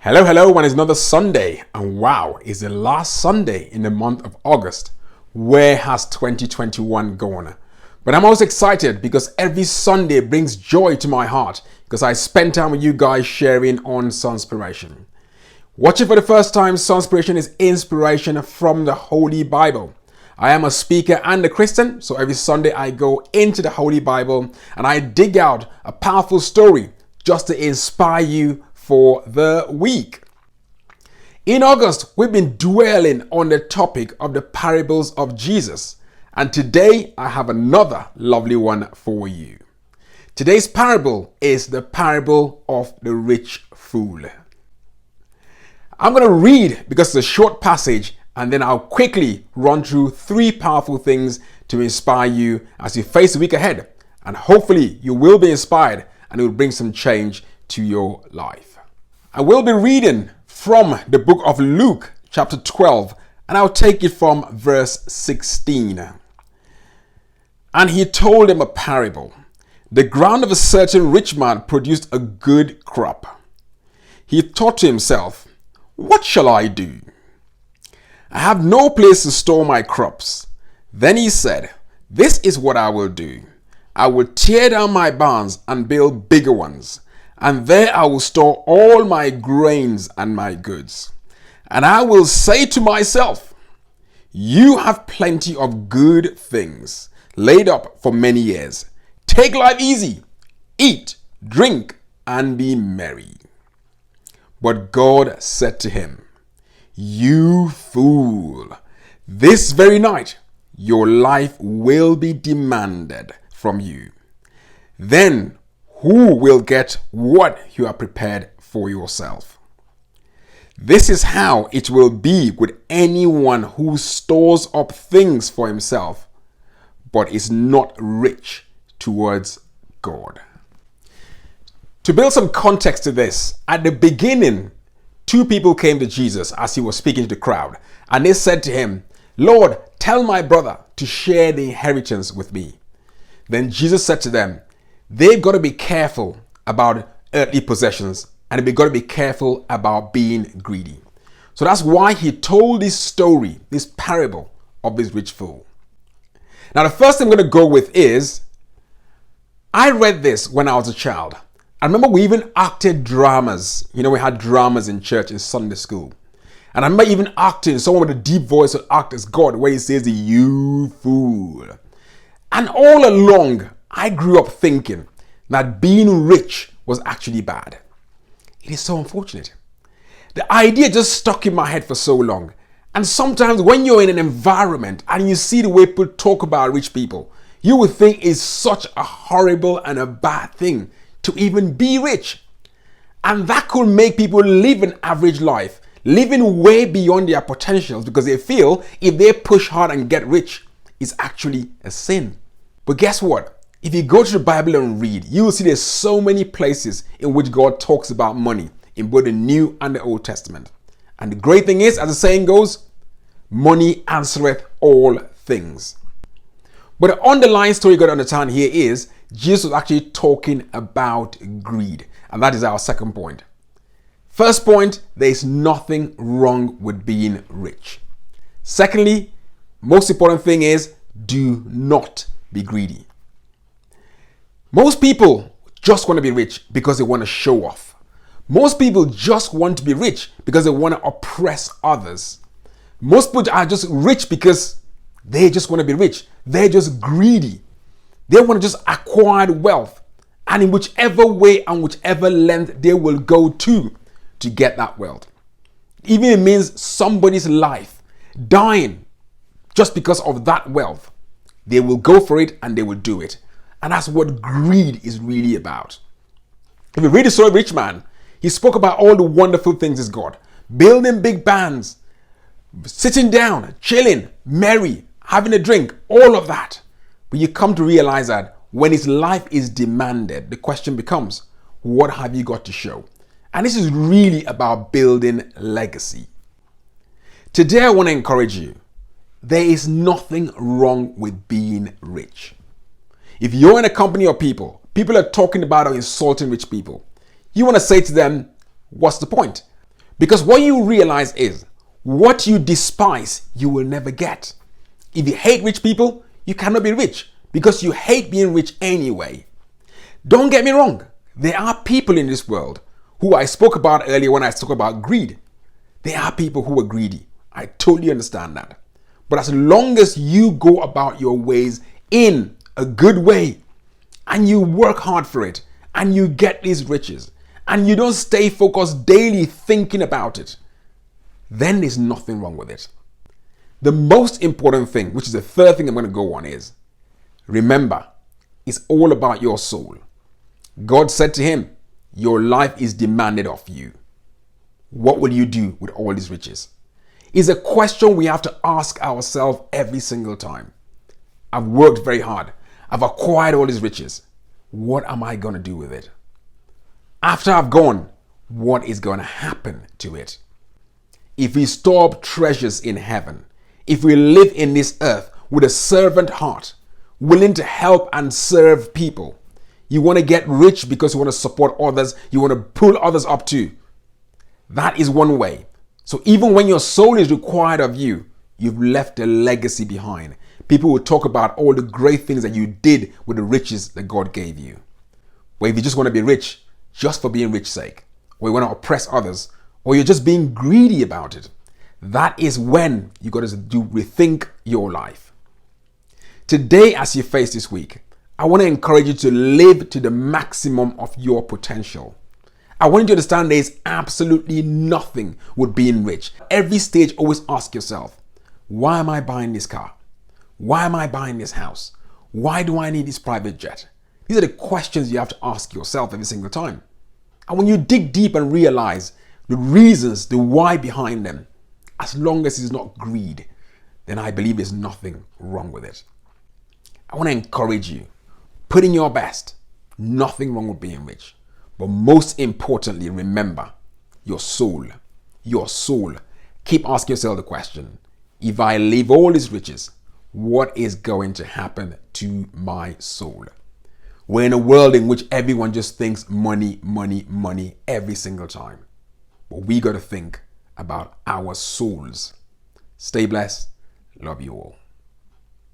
Hello, hello, and it's another Sunday. And wow, it's the last Sunday in the month of August. Where has 2021 gone? But I'm always excited because every Sunday brings joy to my heart because I spend time with you guys sharing on Sunspiration. Watching for the first time, Sunspiration is inspiration from the Holy Bible. I am a speaker and a Christian, so every Sunday I go into the Holy Bible and I dig out a powerful story just to inspire you for the week. In August, we've been dwelling on the topic of the parables of Jesus, and today I have another lovely one for you. Today's parable is the parable of the rich fool. I'm going to read because it's a short passage, and then I'll quickly run through three powerful things to inspire you as you face the week ahead, and hopefully you will be inspired and it will bring some change to your life. I will be reading from the book of Luke, chapter 12, and I'll take it from verse 16. And he told them a parable. The ground of a certain rich man produced a good crop. He thought to himself, "What shall I do? I have no place to store my crops." Then he said, "This is what I will do. I will tear down my barns and build bigger ones. And there I will store all my grains and my goods. And I will say to myself, you have plenty of good things laid up for many years. Take life easy, eat, drink, and be merry." But God said to him, "You fool, this very night your life will be demanded from you. Then who will get what you have prepared for yourself? This is how it will be with anyone who stores up things for himself, but is not rich towards God." To build some context to this, at the beginning, two people came to Jesus as he was speaking to the crowd, and they said to him, "Lord, tell my brother to share the inheritance with me." Then Jesus said to them, they've got to be careful about earthly possessions, and they've got to be careful about being greedy. So that's why he told this story, this parable of this rich fool. Now, the first thing I'm going to go with is, I read this when I was a child. I remember we even acted dramas. We had dramas in church in Sunday school. And I remember even acting, someone with a deep voice would act as God, where he says, "You fool." And all along, I grew up thinking that being rich was actually bad. It is so unfortunate. The idea just stuck in my head for so long. And sometimes when you're in an environment and you see the way people talk about rich people, you would think it's such a horrible and a bad thing to even be rich. And that could make people live an average life, living way beyond their potentials, because they feel if they push hard and get rich, it's actually a sin. But guess what? If you go to the Bible and read, you will see there's so many places in which God talks about money in both the New and the Old Testament. And the great thing is, as the saying goes, money answereth all things. But the underlying story you got to understand here is Jesus was actually talking about greed. And that is our second point. First point, there is nothing wrong with being rich. Secondly, most important thing is, do not be greedy. Most people just want to be rich because they want to show off. Most people just want to be rich because they want to oppress others. Most people are just rich because they just want to be rich. They're just greedy. They want to just acquire wealth. And in whichever way and whichever length they will go to get that wealth. Even if it means somebody's life dying just because of that wealth, they will go for it and they will do it. And that's what greed is really about. If you read the story of Rich Man, he spoke about all the wonderful things he's got. Building big barns, sitting down, chilling, merry, having a drink, all of that. But you come to realize that when his life is demanded, the question becomes, what have you got to show? And this is really about building legacy. Today I want to encourage you. There is nothing wrong with being rich. If you're in a company of people are talking about or insulting rich people, you want to say to them, what's the point? Because what you realize is what you despise, you will never get. If you hate rich people, you cannot be rich because you hate being rich anyway. Don't get me wrong. There are people in this world who I spoke about earlier when I spoke about greed. There are people who are greedy. I totally understand that. But as long as you go about your ways in a good way and you work hard for it and you get these riches and you don't stay focused daily thinking about it, then there's nothing wrong with it. The most important thing, which is the third thing I'm going to go on, is remember, it's all about your soul. God said to him, your life is demanded of you. What will you do with all these riches? It's a question we have to ask ourselves every single time. I've worked very hard. I've acquired all these riches. What am I going to do with it? After I've gone, what is going to happen to it? If we store up treasures in heaven, if we live in this earth with a servant heart, willing to help and serve people, you want to get rich because you want to support others, you want to pull others up too. That is one way. So even when your soul is required of you, you've left a legacy behind. People will talk about all the great things that you did with the riches that God gave you. But if you just want to be rich, just for being rich's sake, or you want to oppress others, or you're just being greedy about it, that is when you got to rethink your life. Today, as you face this week, I want to encourage you to live to the maximum of your potential. I want you to understand there is absolutely nothing with being rich. Every stage, always ask yourself, why am I buying this car? Why am I buying this house? Why do I need this private jet? These are the questions you have to ask yourself every single time. And when you dig deep and realize the reasons, the why behind them, as long as it's not greed, then I believe there's nothing wrong with it. I want to encourage you, put in your best. Nothing wrong with being rich. But most importantly, remember your soul. Your soul. Keep asking yourself the question, if I leave all these riches, what is going to happen to my soul? We're in a world in which everyone just thinks money, money, money every single time. But we got to think about our souls. Stay blessed. Love you all.